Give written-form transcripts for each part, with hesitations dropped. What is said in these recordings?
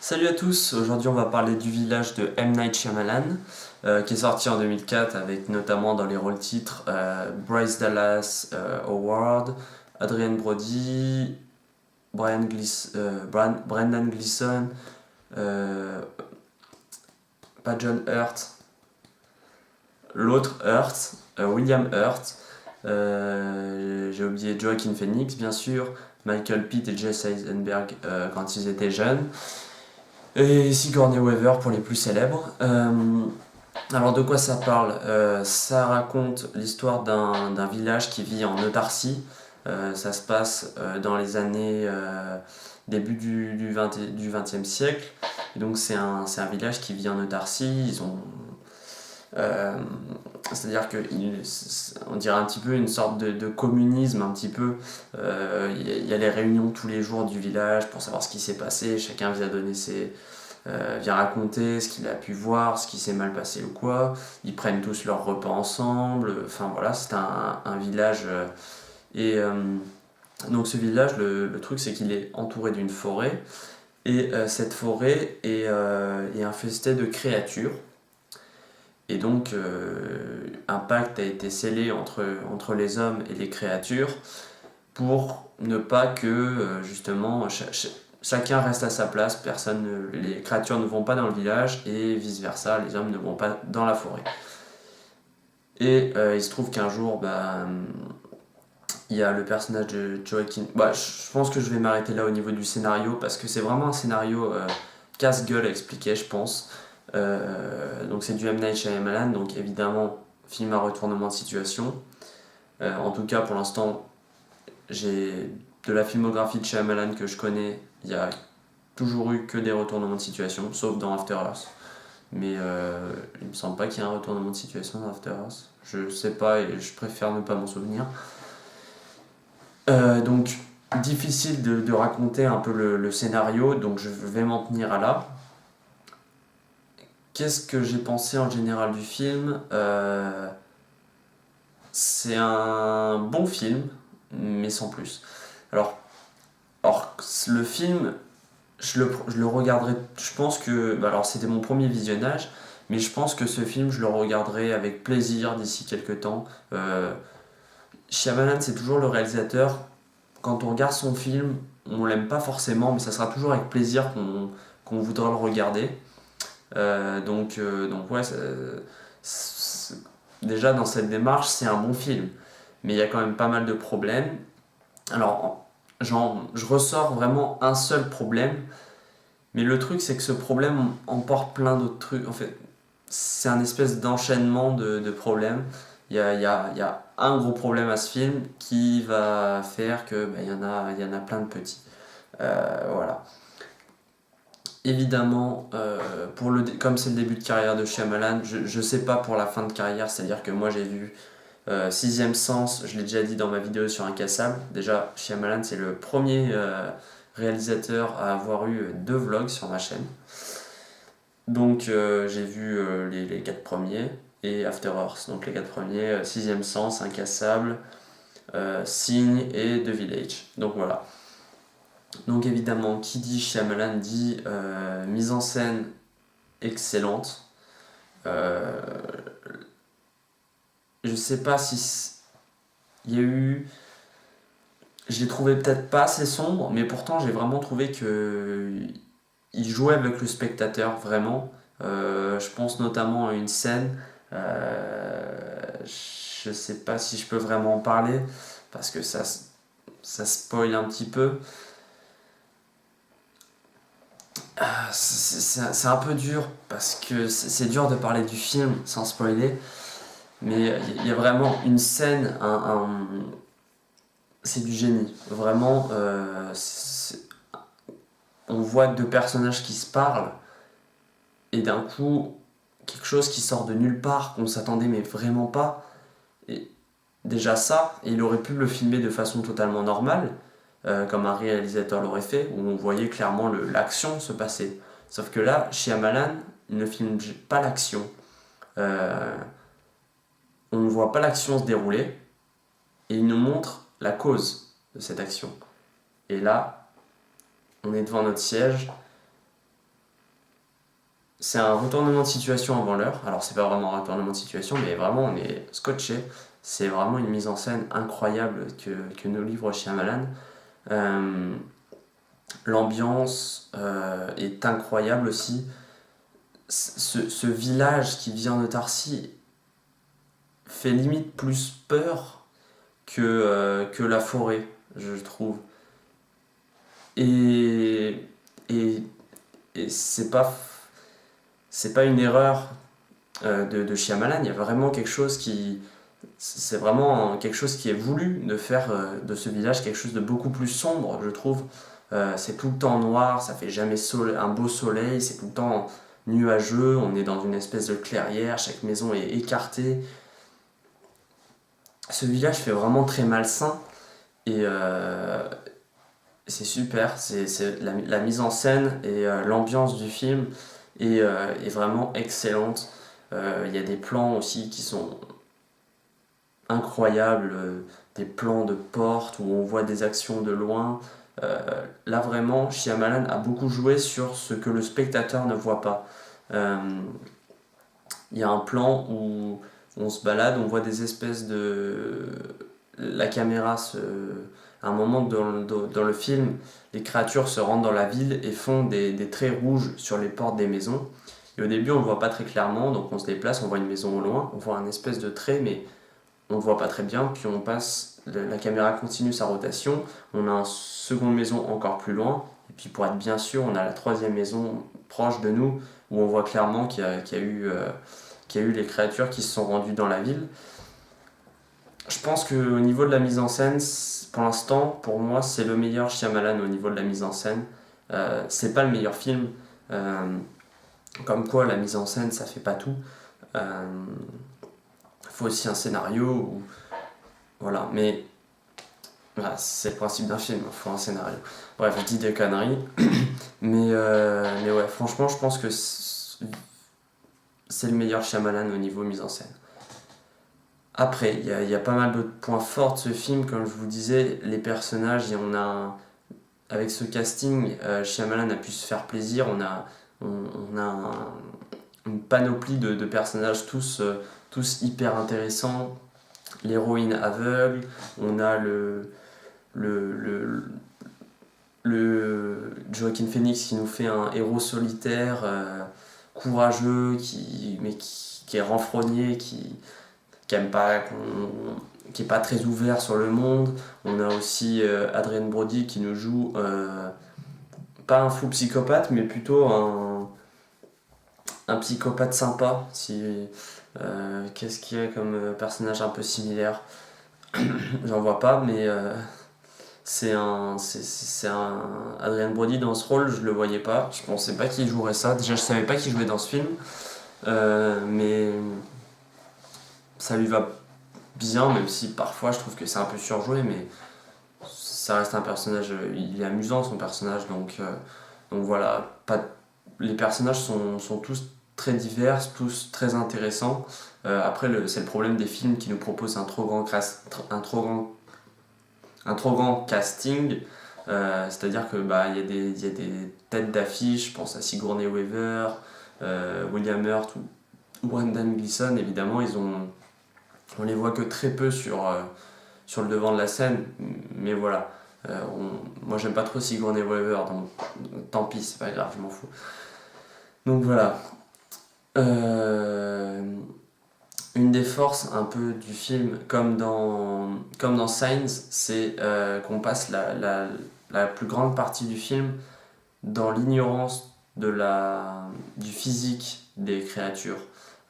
Salut à tous, aujourd'hui on va parler du village de M. Night Shyamalan qui est sorti en 2004 avec notamment dans les rôles titres Bryce Dallas Howard, Adrien Brody, Brendan Gleeson, euh, pas John Hurt, l'autre Hurt, William Hurt, j'ai oublié Joaquin Phoenix bien sûr, Michael Pitt et Jesse Eisenberg quand ils étaient jeunes. Et Sigourney Weaver pour les plus célèbres. Alors de quoi ça parle? Ça raconte l'histoire d'un village qui vit en autarcie. Ça se passe dans les années début du 20e siècle. Et donc c'est un village qui vit en autarcie. Euh, C'est-à-dire qu'on dirait un petit peu une sorte de communisme, un petit peu. Il y a les réunions tous les jours du village pour savoir ce qui s'est passé. Chacun vient raconter ce qu'il a pu voir, ce qui s'est mal passé ou quoi. Ils prennent tous leur repas ensemble. Enfin voilà, c'est un village. Et donc ce village, le truc c'est qu'il est entouré d'une forêt. Et cette forêt est infestée de créatures. Et donc, un pacte a été scellé entre les hommes et les créatures pour ne pas que, justement, chacun reste à sa place, les créatures ne vont pas dans le village et vice-versa, les hommes ne vont pas dans la forêt. Et il se trouve qu'un jour, il y a le personnage de Joaquin. Je pense que je vais m'arrêter là au niveau du scénario parce que c'est vraiment un scénario casse-gueule à expliquer, je pense. Donc c'est du M. Night Shyamalan, donc évidemment film à retournement de situation. En tout cas pour l'instant, j'ai de la filmographie de Shyamalan que je connais, il y a toujours eu que des retournements de situation, sauf dans After Earth. Mais il me semble pas qu'il y ait un retournement de situation dans After Earth. Je sais pas et je préfère ne pas m'en souvenir. Donc difficile de raconter un peu le scénario, donc je vais m'en tenir à là. Qu'est-ce que j'ai pensé en général du film? C'est un bon film, mais sans plus. Alors, le film, je le regarderai. Je pense que. Alors, c'était mon premier visionnage, mais je pense que ce film, je le regarderai avec plaisir d'ici quelques temps. Shyamalan, c'est toujours le réalisateur. Quand on regarde son film, on l'aime pas forcément, mais ça sera toujours avec plaisir qu'on voudra le regarder. Donc ouais, déjà dans cette démarche, c'est un bon film. Mais il y a quand même pas mal de problèmes. Alors, je ressors vraiment un seul problème. Mais le truc, c'est que ce problème emporte plein d'autres trucs. En fait, c'est un espèce d'enchaînement de problèmes. Il y a un gros problème à ce film qui va faire que il y en a plein de petits. Voilà. Évidemment, comme c'est le début de carrière de Shyamalan, je sais pas pour la fin de carrière, c'est-à-dire que moi j'ai vu Sixième Sens, je l'ai déjà dit dans ma vidéo sur Incassable. Déjà, Shyamalan c'est le premier réalisateur à avoir eu 2 vlogs sur ma chaîne. Donc j'ai vu les 4 premiers et After Earth, donc les 4 premiers, Sixième Sens, Incassable, Signe et The Village. Donc voilà. Donc évidemment, qui dit Shyamalan dit mise en scène excellente. Je sais pas si il y a eu. Je l'ai trouvé peut-être pas assez sombre, mais pourtant j'ai vraiment trouvé que il jouait avec le spectateur vraiment. Je pense notamment à une scène. Je sais pas si je peux vraiment en parler parce que ça spoil un petit peu. C'est un peu dur parce que c'est dur de parler du film sans spoiler, mais il y a vraiment une scène, c'est du génie. Vraiment, on voit 2 personnages qui se parlent et d'un coup, quelque chose qui sort de nulle part, qu'on s'attendait mais vraiment pas. Et déjà ça, il aurait pu le filmer de façon totalement normale, comme un réalisateur l'aurait fait, où on voyait clairement l'action se passer. Sauf que là, Shyamalan ne filme pas l'action. On ne voit pas l'action se dérouler, et il nous montre la cause de cette action. Et là, on est devant notre siège, c'est un retournement de situation avant l'heure. Alors c'est pas vraiment un retournement de situation, mais vraiment on est scotché. C'est vraiment une mise en scène incroyable que nous livre Shyamalan. Euh, L'ambiance est incroyable aussi. Ce village qui vient de Tarsis fait limite plus peur que la forêt, je trouve. Et, et, et c'est pas une erreur de Shyamalan, il y a vraiment quelque chose qui. C'est vraiment quelque chose qui est voulu de faire de ce village quelque chose de beaucoup plus sombre, je trouve. C'est tout le temps noir, ça fait jamais un beau soleil, c'est tout le temps nuageux, on est dans une espèce de clairière, chaque maison est écartée. Ce village fait vraiment très malsain et c'est super, c'est la mise en scène et l'ambiance du film est vraiment excellente. Il y a des plans aussi qui sont incroyables, des plans de porte où on voit des actions de loin. Là vraiment, Shyamalan a beaucoup joué sur ce que le spectateur ne voit pas. Euh, Il y a un plan où on se balade, on voit des espèces de... La caméra se... À un moment dans le film, les créatures se rendent dans la ville et font des traits rouges sur les portes des maisons. Et au début, on ne le voit pas très clairement, donc on se déplace, on voit une maison au loin, on voit un espèce de trait, mais on ne le voit pas très bien. Puis on passe, la caméra continue sa rotation, on a une seconde maison encore plus loin. Et puis pour être bien sûr, on a la troisième maison proche de nous, où on voit clairement qu'il y a eu les créatures qui se sont rendues dans la ville. Je pense qu'au niveau de la mise en scène, pour l'instant, pour moi, c'est le meilleur Shyamalan au niveau de la mise en scène. C'est pas le meilleur film. Euh, Comme quoi, la mise en scène, ça fait pas tout. Il faut aussi un scénario. Voilà, mais voilà, c'est le principe d'un film, il faut un scénario. Bref, je dis des conneries. Mais ouais, franchement, je pense que c'est le meilleur Shyamalan au niveau mise en scène. Après, il y a pas mal d'autres points forts de ce film, comme je vous disais, les personnages, avec ce casting, Shyamalan a pu se faire plaisir, on a une panoplie de personnages tous hyper intéressants, l'héroïne aveugle, on a le Joaquin Phoenix qui nous fait un héros solitaire, courageux, qui est renfrogné, qui aime pas qui est pas très ouvert sur le monde. On a aussi Adrien Brody qui nous joue pas un fou psychopathe, mais plutôt un psychopathe sympa. Qu'est-ce qu'il y a comme personnage un peu similaire? J'en vois pas, mais c'est un Adrien Brody dans ce rôle, je le voyais pas. Je pensais pas qu'il jouerait ça. Déjà, je savais pas qu'il jouait dans ce film, mais ça lui va bien, même si parfois je trouve que c'est un peu surjoué, mais ça reste un personnage, il est amusant son personnage, donc voilà, les personnages sont tous très divers, tous très intéressants. Après, c'est le problème des films qui nous proposent un trop grand casting, c'est-à-dire que il y a des têtes d'affiche, je pense à Sigourney Weaver, William Hurt ou Brendan Gleeson, évidemment, on les voit que très peu sur le devant de la scène, mais voilà. Moi j'aime pas trop Sigourney Weaver, donc tant pis, c'est pas grave, je m'en fous. Donc voilà. Une des forces un peu du film, comme dans Signs, c'est qu'on passe la plus grande partie du film dans l'ignorance du physique des créatures.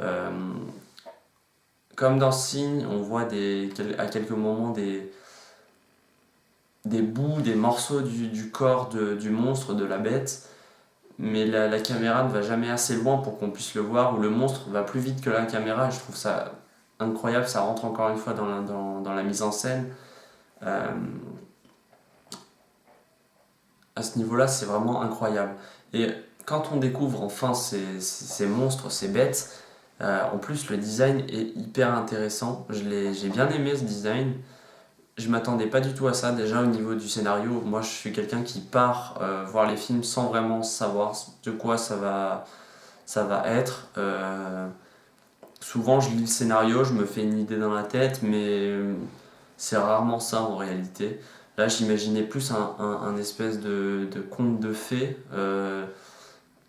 Euh, Comme dans Signe, on voit à quelques moments des bouts, des morceaux du corps du monstre, de la bête, mais la caméra ne va jamais assez loin pour qu'on puisse le voir, ou le monstre va plus vite que la caméra, et je trouve ça incroyable, ça rentre encore une fois dans la mise en scène. À ce niveau-là, c'est vraiment incroyable. Et quand on découvre enfin ces monstres, ces bêtes, en plus, le design est hyper intéressant. J'ai bien aimé ce design. Je m'attendais pas du tout à ça. Déjà, au niveau du scénario, moi, je suis quelqu'un qui part voir les films sans vraiment savoir de quoi ça ça va être... souvent je lis le scénario, je me fais une idée dans la tête, mais c'est rarement ça en réalité. Là j'imaginais plus un espèce de conte de fées.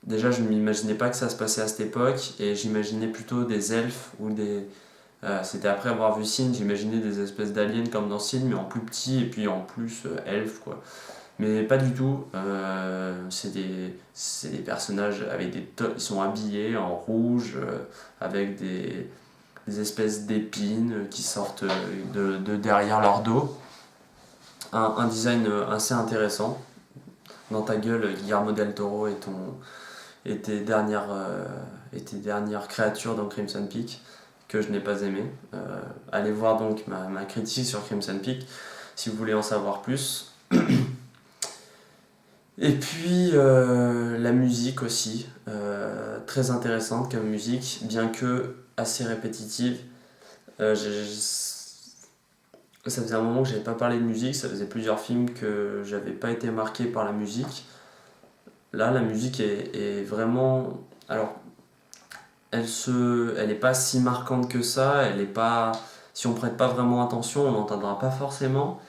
Déjà je ne m'imaginais pas que ça se passait à cette époque, et j'imaginais plutôt des elfes ou des... c'était après avoir vu Signe, j'imaginais des espèces d'aliens comme dans Signe, mais en plus petit et puis en plus elfes quoi. Mais pas du tout. C'est des personnages avec ils sont habillés en rouge, avec des espèces d'épines qui sortent de derrière leur dos. Un design assez intéressant. Dans ta gueule, Guillermo del Toro et tes dernières créatures dans Crimson Peak, que je n'ai pas aimé. Allez voir donc ma critique sur Crimson Peak si vous voulez en savoir plus. Et puis la musique aussi, très intéressante comme musique, bien que assez répétitive. Ça faisait un moment que j'avais pas parlé de musique, ça faisait plusieurs films que j'avais pas été marqué par la musique. Là, la musique est vraiment... Alors, elle est pas si marquante que ça, elle est pas... Si on prête pas vraiment attention, on n'entendra pas forcément,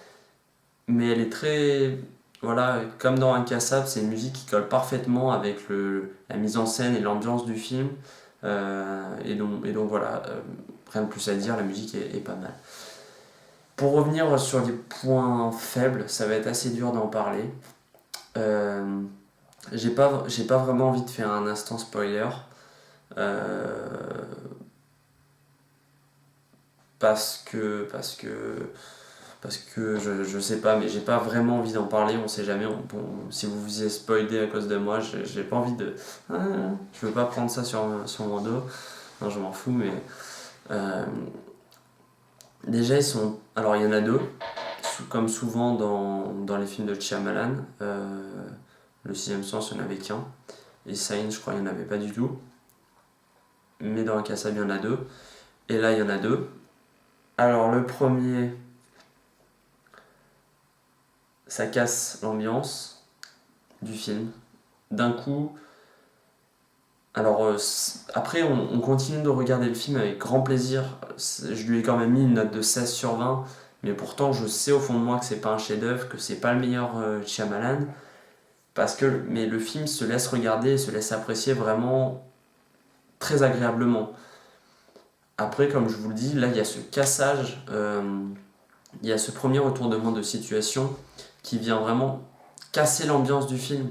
mais elle est très... Voilà, comme dans Incassable, c'est une musique qui colle parfaitement avec la mise en scène et l'ambiance du film. Et donc voilà, rien de plus à dire, la musique est pas mal. Pour revenir sur les points faibles, ça va être assez dur d'en parler. J'ai pas vraiment envie de faire un instant spoiler. Parce que je sais pas, mais j'ai pas vraiment envie d'en parler, on sait jamais. Si vous vous êtes spoilé à cause de moi, j'ai pas envie de. Je veux pas prendre ça sur mon dos. Non, je m'en fous, mais. Déjà, ils sont. Alors, il y en a deux, comme souvent dans les films de Shyamalan. Le sixième sens, il n'y en avait qu'un. Et Sign, je crois, il n'y en avait pas du tout. Mais dans Incassable, il y en a deux. Et là, il y en a deux. Alors, le premier, ça casse l'ambiance du film. D'un coup. Alors, après, on continue de regarder le film avec grand plaisir. Je lui ai quand même mis une note de 16 sur 20. Mais pourtant, je sais au fond de moi que c'est pas un chef-d'œuvre, que c'est pas le meilleur Shyamalan. Mais le film se laisse regarder et se laisse apprécier vraiment très agréablement. Après, comme je vous le dis, là, il y a ce cassage, il y a ce premier retournement de situation qui vient vraiment casser l'ambiance du film.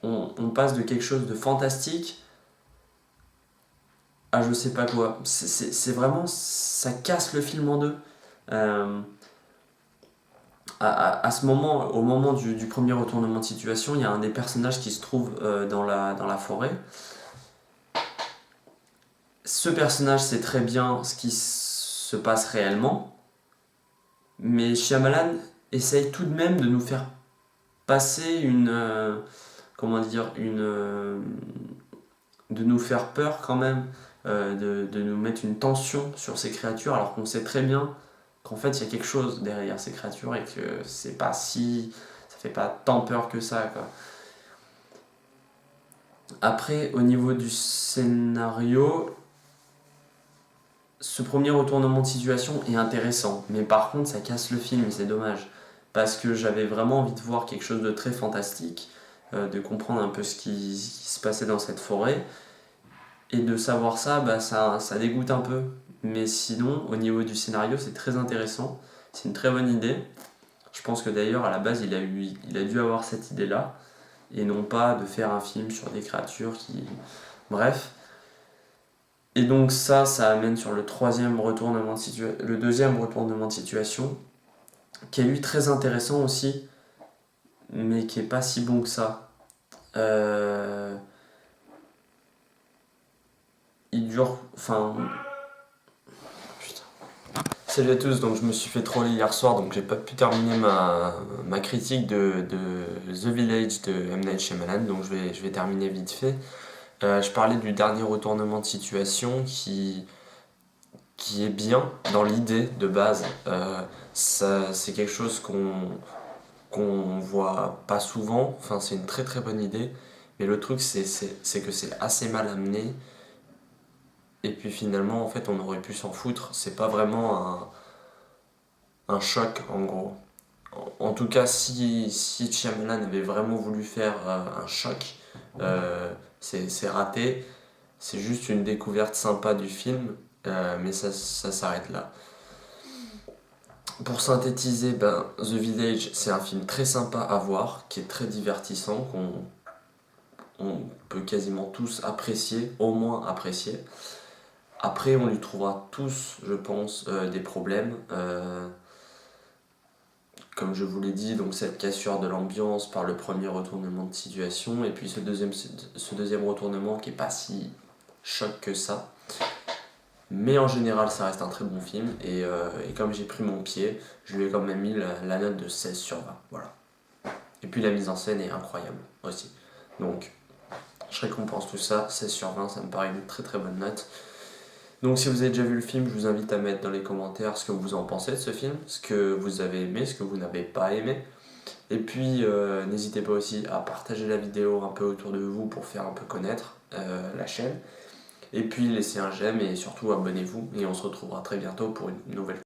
On passe de quelque chose de fantastique à je sais pas quoi. C'est vraiment... Ça casse le film en deux. À ce moment, au moment du premier retournement de situation, il y a un des personnages qui se trouve dans la forêt. Ce personnage sait très bien ce qui se passe réellement, mais Shyamalan essaye tout de même de nous faire passer de nous faire peur quand même, de nous mettre une tension sur ces créatures, alors qu'on sait très bien qu'en fait il y a quelque chose derrière ces créatures et que c'est pas si... ça fait pas tant peur que ça, quoi. Après, au niveau du scénario, ce premier retournement de situation est intéressant, mais par contre ça casse le film et c'est dommage, parce que j'avais vraiment envie de voir quelque chose de très fantastique, de comprendre un peu ce qui se passait dans cette forêt, et de savoir ça, ça dégoûte un peu. Mais sinon, au niveau du scénario, c'est très intéressant, c'est une très bonne idée. Je pense que d'ailleurs à la base il a dû avoir cette idée-là, et non pas de faire un film sur des créatures qui... Bref. Et donc ça amène sur le deuxième retournement de situation, qui est lui très intéressant aussi, mais qui est pas si bon que ça. Il dure... Enfin... Putain. Salut à tous, donc je me suis fait troller hier soir, donc j'ai pas pu terminer ma critique de The Village de M. Night Shyamalan, donc je vais terminer vite fait. Je parlais du dernier retournement de situation qui est bien dans l'idée de base. C'est quelque chose qu'on voit pas souvent, enfin c'est une très très bonne idée, Mais le truc, c'est que c'est assez mal amené. Et puis finalement, en fait, on aurait pu s'en foutre. C'est pas vraiment un choc, en gros. En tout cas, si Shyamalan avait vraiment voulu faire un choc, c'est raté. C'est juste une découverte sympa du film, mais ça s'arrête là. Pour synthétiser, The Village, c'est un film très sympa à voir, qui est très divertissant, qu'on peut quasiment tous apprécier, au moins apprécier. Après, on lui trouvera tous, je pense, des problèmes. Comme je vous l'ai dit, donc cette cassure de l'ambiance par le premier retournement de situation, et puis ce deuxième retournement qui est pas si choc que ça. Mais en général, ça reste un très bon film, et comme j'ai pris mon pied, je lui ai quand même mis la note de 16/20. Voilà. Et puis la mise en scène est incroyable aussi. Donc, je récompense tout ça, 16/20, ça me paraît une très très bonne note. Donc si vous avez déjà vu le film, je vous invite à mettre dans les commentaires ce que vous en pensez de ce film, ce que vous avez aimé, ce que vous n'avez pas aimé. Et puis n'hésitez pas aussi à partager la vidéo un peu autour de vous pour faire un peu connaître la chaîne. Et puis laissez un j'aime et surtout abonnez-vous. Et on se retrouvera très bientôt pour une nouvelle